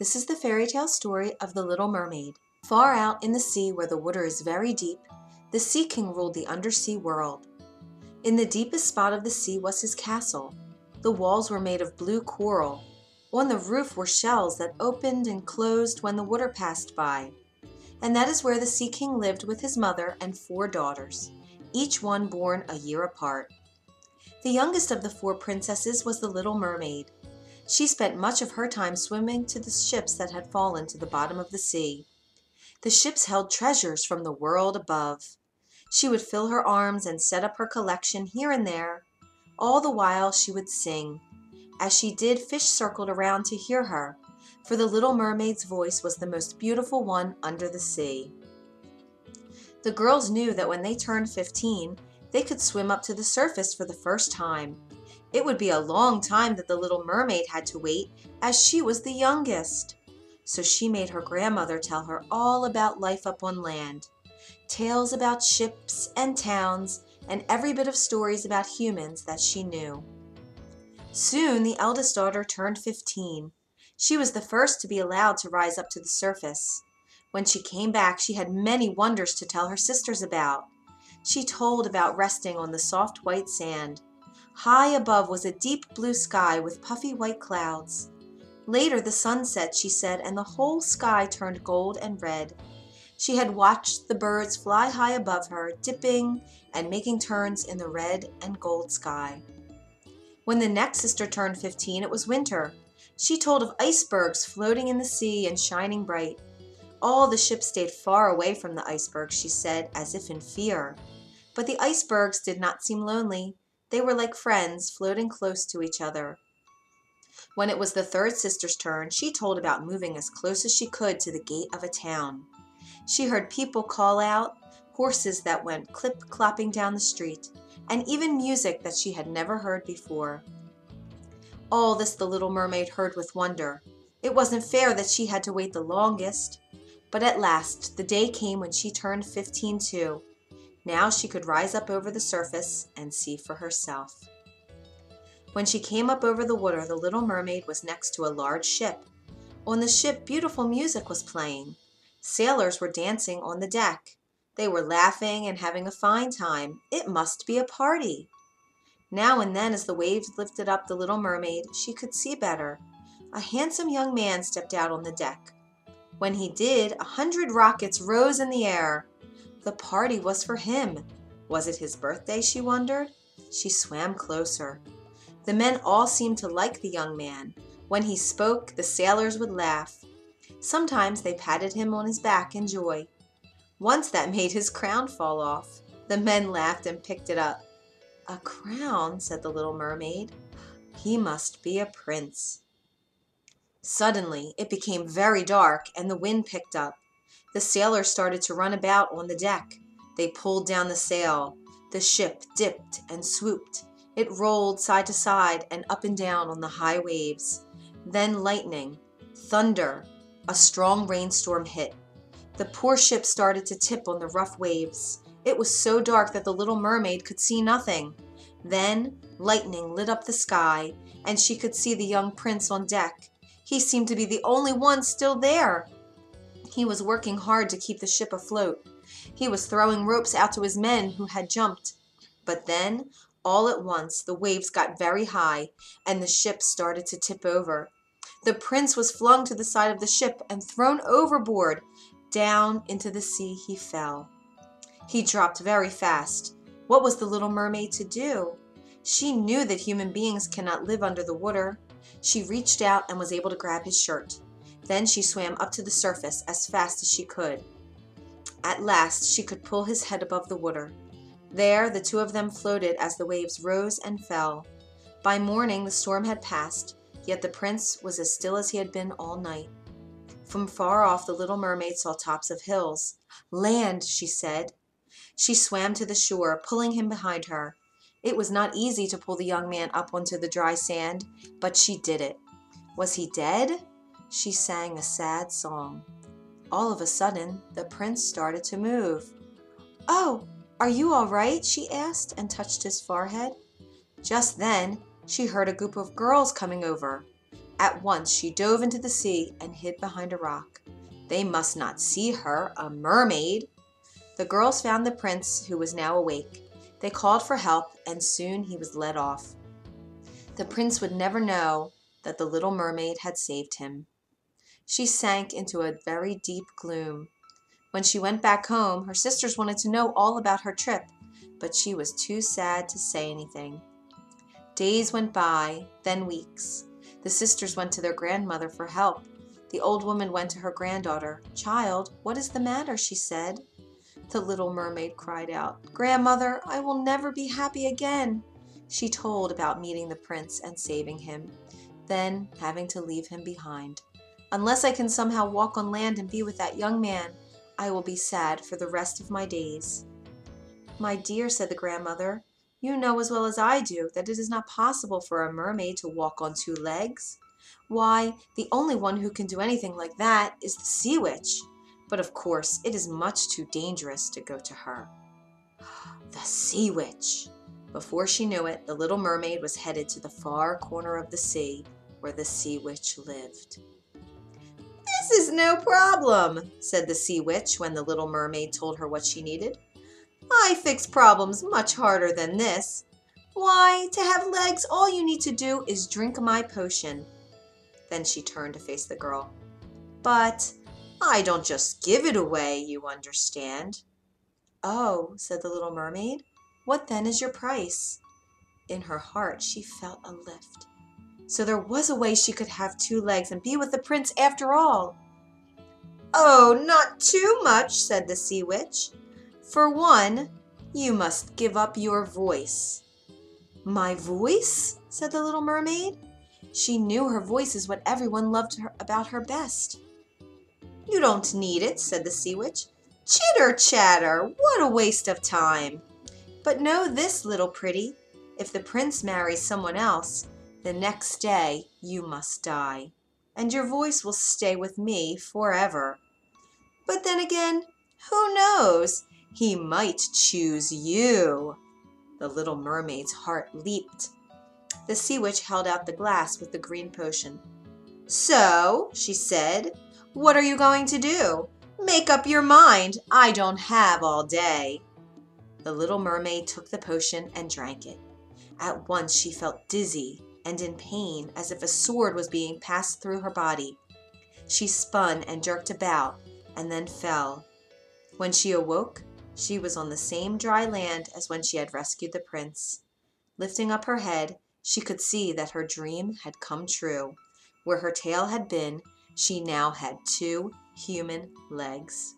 This is the fairy tale story of the Little Mermaid. Far out in the sea where the water is very deep, the Sea King ruled the undersea world. In the deepest spot of the sea was his castle. The walls were made of blue coral. On the roof were shells that opened and closed when the water passed by. And that is where the Sea King lived with his mother and 4 daughters, each one born a year apart. The youngest of the 4 princesses was the Little Mermaid. She spent much of her time swimming to the ships that had fallen to the bottom of the sea. The ships held treasures from the world above. She would fill her arms and set up her collection here and there. All the while she would sing. As she did, fish circled around to hear her, for the Little Mermaid's voice was the most beautiful one under the sea. The girls knew that when they turned 15, they could swim up to the surface for the first time. It would be a long time that the Little Mermaid had to wait, as she was the youngest. So she made her grandmother tell her all about life up on land. Tales about ships and towns, and every bit of stories about humans that she knew. Soon the eldest daughter turned 15. She was the first to be allowed to rise up to the surface. When she came back, she had many wonders to tell her sisters about. She told about resting on the soft white sand. High above was a deep blue sky with puffy white clouds. Later the sun set, she said, and the whole sky turned gold and red. She had watched the birds fly high above her, dipping and making turns in the red and gold sky. When the next sister turned 15, it was winter. She told of icebergs floating in the sea and shining bright. All the ships stayed far away from the icebergs, she said, as if in fear. But the icebergs did not seem lonely. They were like friends, floating close to each other. When it was the third sister's turn, she told about moving as close as she could to the gate of a town. She heard people call out, horses that went clip-clopping down the street, and even music that she had never heard before. All this the Little Mermaid heard with wonder. It wasn't fair that she had to wait the longest. But at last, the day came when she turned 15 too. Now she could rise up over the surface and see for herself. When she came up over the water, the Little Mermaid was next to a large ship. On the ship, beautiful music was playing. Sailors were dancing on the deck. They were laughing and having a fine time. It must be a party. Now and then, as the waves lifted up the Little Mermaid, she could see better. A handsome young man stepped out on the deck. When he did, 100 rockets rose in the air. The party was for him. Was it his birthday, she wondered? She swam closer. The men all seemed to like the young man. When he spoke, the sailors would laugh. Sometimes they patted him on his back in joy. Once that made his crown fall off. The men laughed and picked it up. "A crown," said the Little Mermaid. "He must be a prince." Suddenly, it became very dark and the wind picked up. The sailors started to run about on the deck. They pulled down the sail. The ship dipped and swooped. It rolled side to side and up and down on the high waves. Then lightning, thunder, a strong rainstorm hit. The poor ship started to tip on the rough waves. It was so dark that the Little Mermaid could see nothing. Then lightning lit up the sky, and she could see the young prince on deck. He seemed to be the only one still there. He was working hard to keep the ship afloat. He was throwing ropes out to his men who had jumped. But then, all at once, the waves got very high, and the ship started to tip over. The prince was flung to the side of the ship and thrown overboard. Down into the sea he fell. He dropped very fast. What was the Little Mermaid to do? She knew that human beings cannot live under the water. She reached out and was able to grab his shirt. Then she swam up to the surface as fast as she could. At last she could pull his head above the water. There the two of them floated as the waves rose and fell. By morning the storm had passed, yet the prince was as still as he had been all night. From far off the Little Mermaid saw tops of hills. "Land," she said. She swam to the shore, pulling him behind her. It was not easy to pull the young man up onto the dry sand, but she did it. Was he dead? She sang a sad song. All of a sudden, the prince started to move. "Oh, are you all right?" she asked and touched his forehead. Just then, she heard a group of girls coming over. At once she dove into the sea and hid behind a rock. They must not see her, a mermaid. The girls found the prince, who was now awake. They called for help, and soon he was led off. The prince would never know that the little mermaid had saved him. She sank into a very deep gloom. When she went back home, her sisters wanted to know all about her trip, but she was too sad to say anything. Days went by, then weeks. The sisters went to their grandmother for help. The old woman went to her granddaughter. "Child, what is the matter?" she said. The little mermaid cried out, "Grandmother, I will never be happy again." She told about meeting the prince and saving him, then having to leave him behind. "Unless I can somehow walk on land and be with that young man, I will be sad for the rest of my days." "My dear," said the grandmother, "you know as well as I do that it is not possible for a mermaid to walk on two legs. Why, the only one who can do anything like that is the sea witch. But of course, it is much too dangerous to go to her." The sea witch! Before she knew it, the little mermaid was headed to the far corner of the sea where the sea witch lived. "This is no problem," said the sea witch when the little mermaid told her what she needed. "I fix problems much harder than this. Why, to have legs, all you need to do is drink my potion." Then she turned to face the girl. "But I don't just give it away, you understand." "Oh," said the little mermaid, "what then is your price?" In her heart she felt a lift. So there was a way she could have two legs and be with the prince after all. "Oh, not too much," said the sea witch. "For one, you must give up your voice." "My voice?" said the little mermaid. She knew her voice is what everyone loved about her best. "You don't need it," said the sea witch. "Chitter chatter, what a waste of time. But know this, little pretty, if the prince marries someone else, the next day you must die, and your voice will stay with me forever. But then again, who knows? He might choose you." The little mermaid's heart leaped. The sea witch held out the glass with the green potion. "So," she said, "what are you going to do? Make up your mind. I don't have all day." The little mermaid took the potion and drank it. At once she felt dizzy and in pain, as if a sword was being passed through her body. She spun and jerked about and then fell. When she awoke, she was on the same dry land as when she had rescued the prince. Lifting up her head, she could see that her dream had come true. Where her tail had been, she now had two human legs.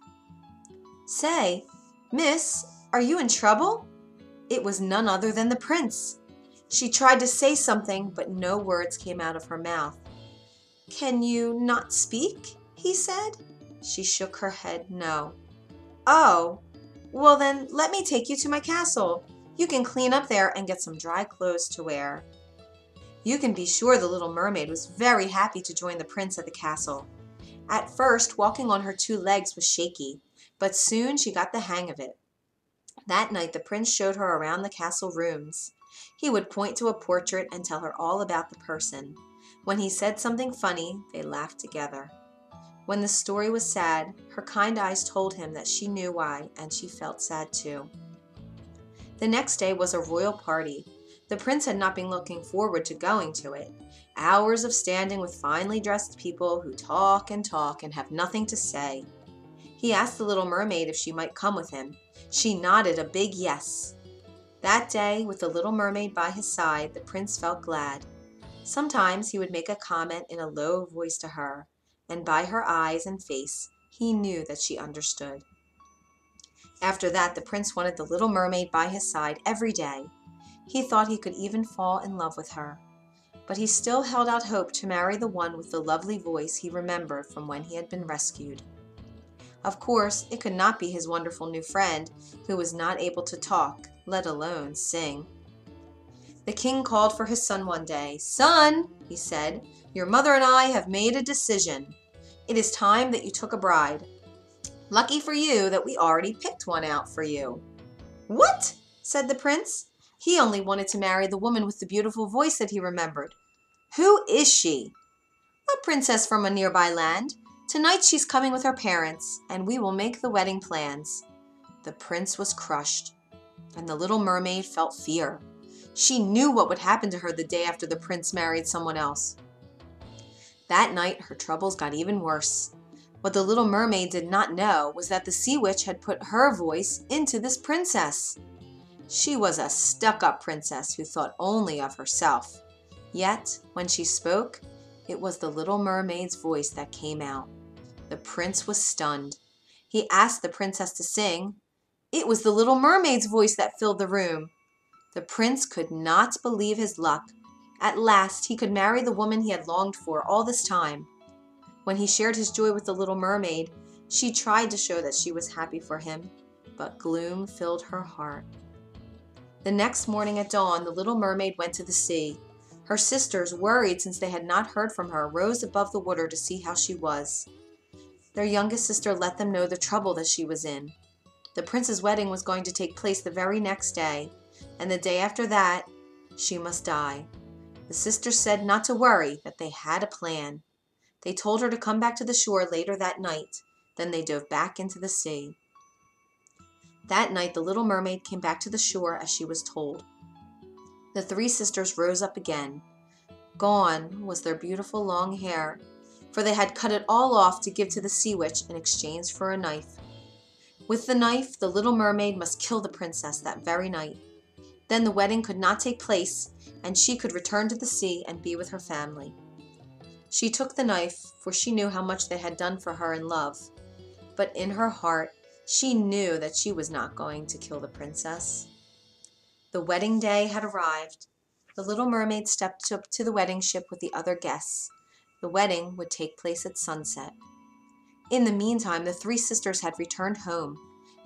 "Say, miss, are you in trouble?" It was none other than the prince. She tried to say something, but no words came out of her mouth. "Can you not speak?" he said. She shook her head no. "Oh, well then let me take you to my castle. You can clean up there and get some dry clothes to wear." You can be sure the little mermaid was very happy to join the prince at the castle. At first, walking on her two legs was shaky, but soon she got the hang of it. That night the prince showed her around the castle rooms. He would point to a portrait and tell her all about the person. When he said something funny, they laughed together. When the story was sad, her kind eyes told him that she knew why, and she felt sad too. The next day was a royal party. The prince had not been looking forward to going to it. Hours of standing with finely dressed people who talk and have nothing to say. He asked the little mermaid if she might come with him. She nodded a big yes. That day, with the little mermaid by his side, the prince felt glad. Sometimes he would make a comment in a low voice to her, and by her eyes and face, he knew that she understood. After that, the prince wanted the little mermaid by his side every day. He thought he could even fall in love with her. But he still held out hope to marry the one with the lovely voice he remembered from when he had been rescued. Of course, it could not be his wonderful new friend, who was not able to talk, let alone sing. The king called for his son one day. "Son," he said, "your mother and I have made a decision. It is time that you took a bride. Lucky for you that we already picked one out for you." "What?" said the prince. He only wanted to marry the woman with the beautiful voice that he remembered. "Who is she?" "A princess from a nearby land. Tonight she's coming with her parents, and we will make the wedding plans." The prince was crushed, and the little mermaid felt fear. She knew what would happen to her the day after the prince married someone else. That night, her troubles got even worse. What the little mermaid did not know was that the sea witch had put her voice into this princess. She was a stuck-up princess who thought only of herself. Yet, when she spoke, it was the little mermaid's voice that came out. The prince was stunned. He asked the princess to sing. It was the little mermaid's voice that filled the room. The prince could not believe his luck. At last, he could marry the woman he had longed for all this time. When he shared his joy with the little mermaid, she tried to show that she was happy for him, but gloom filled her heart. The next morning at dawn, the little mermaid went to the sea. Her sisters, worried since they had not heard from her, rose above the water to see how she was. Their youngest sister let them know the trouble that she was in. The prince's wedding was going to take place the very next day, and the day after that, she must die. The sisters said not to worry, that they had a plan. They told her to come back to the shore later that night. Then they dove back into the sea. That night, the little mermaid came back to the shore as she was told. The three sisters rose up again. Gone was their beautiful long hair, for they had cut it all off to give to the sea witch in exchange for a knife. With the knife, the little mermaid must kill the princess that very night. Then the wedding could not take place, and she could return to the sea and be with her family. She took the knife, for she knew how much they had done for her in love. But in her heart, she knew that she was not going to kill the princess. The wedding day had arrived. The little mermaid stepped up to the wedding ship with the other guests. The wedding would take place at sunset. In the meantime, the three sisters had returned home.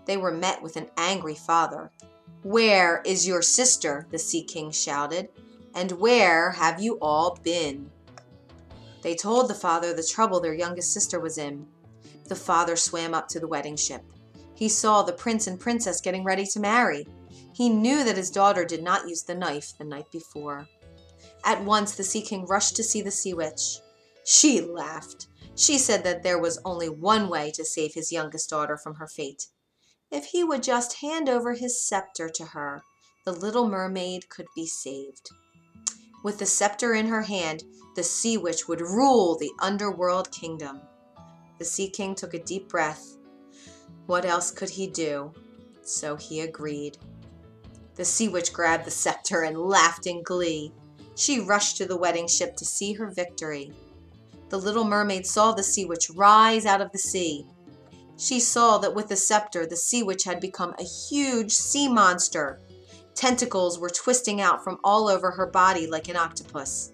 They were met with an angry father. "Where is your sister?" the Sea King shouted. "And where have you all been?" They told the father the trouble their youngest sister was in. The father swam up to the wedding ship. He saw the prince and princess getting ready to marry. He knew that his daughter did not use the knife the night before. At once the Sea King rushed to see the sea witch. She laughed. She said that there was only one way to save his youngest daughter from her fate. If he would just hand over his scepter to her, the little mermaid could be saved. With the scepter in her hand, the sea witch would rule the underworld kingdom. The Sea King took a deep breath. What else could he do? So he agreed. The sea witch grabbed the scepter and laughed in glee. She rushed to the wedding ship to see her victory. The little mermaid saw the sea witch rise out of the sea. She saw that with the scepter, the sea witch had become a huge sea monster. Tentacles were twisting out from all over her body like an octopus.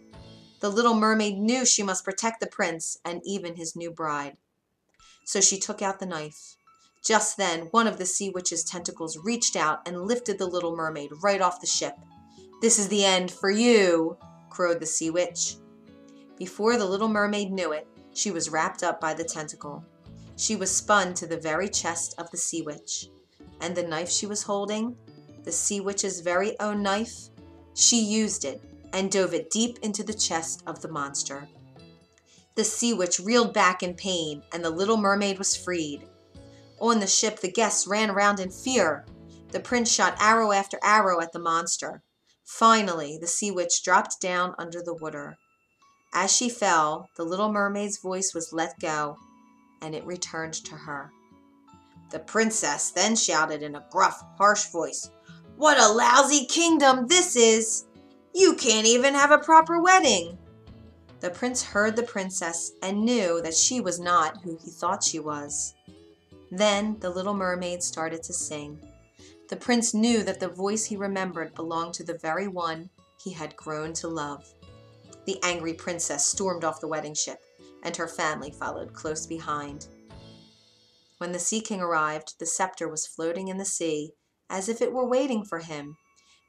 The little mermaid knew she must protect the prince and even his new bride. So she took out the knife. Just then, one of the sea witch's tentacles reached out and lifted the little mermaid right off the ship. "This is the end for you," crowed the sea witch. Before the little mermaid knew it, she was wrapped up by the tentacle. She was spun to the very chest of the sea witch. And the knife she was holding, the sea witch's very own knife, she used it and dove it deep into the chest of the monster. The sea witch reeled back in pain, and the little mermaid was freed. On the ship, the guests ran around in fear. The prince shot arrow after arrow at the monster. Finally, the sea witch dropped down under the water. As she fell, the little mermaid's voice was let go, and it returned to her. The princess then shouted in a gruff, harsh voice, "What a lousy kingdom this is! You can't even have a proper wedding!" The prince heard the princess and knew that she was not who he thought she was. Then the little mermaid started to sing. The prince knew that the voice he remembered belonged to the very one he had grown to love. The angry princess stormed off the wedding ship, and her family followed close behind. When the Sea King arrived, the scepter was floating in the sea, as if it were waiting for him.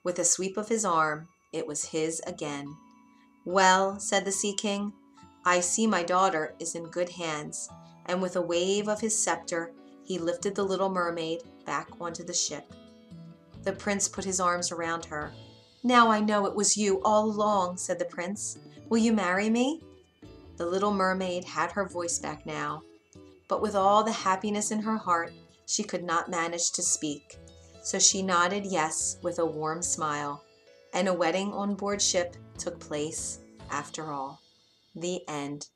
With a sweep of his arm, it was his again. "Well," said the Sea King, "I see my daughter is in good hands," and with a wave of his scepter, he lifted the little mermaid back onto the ship. The prince put his arms around her. "Now I know it was you all along," said the prince. "Will you marry me?" The little mermaid had her voice back now, but with all the happiness in her heart, she could not manage to speak. So she nodded yes with a warm smile, and a wedding on board ship took place after all. The end.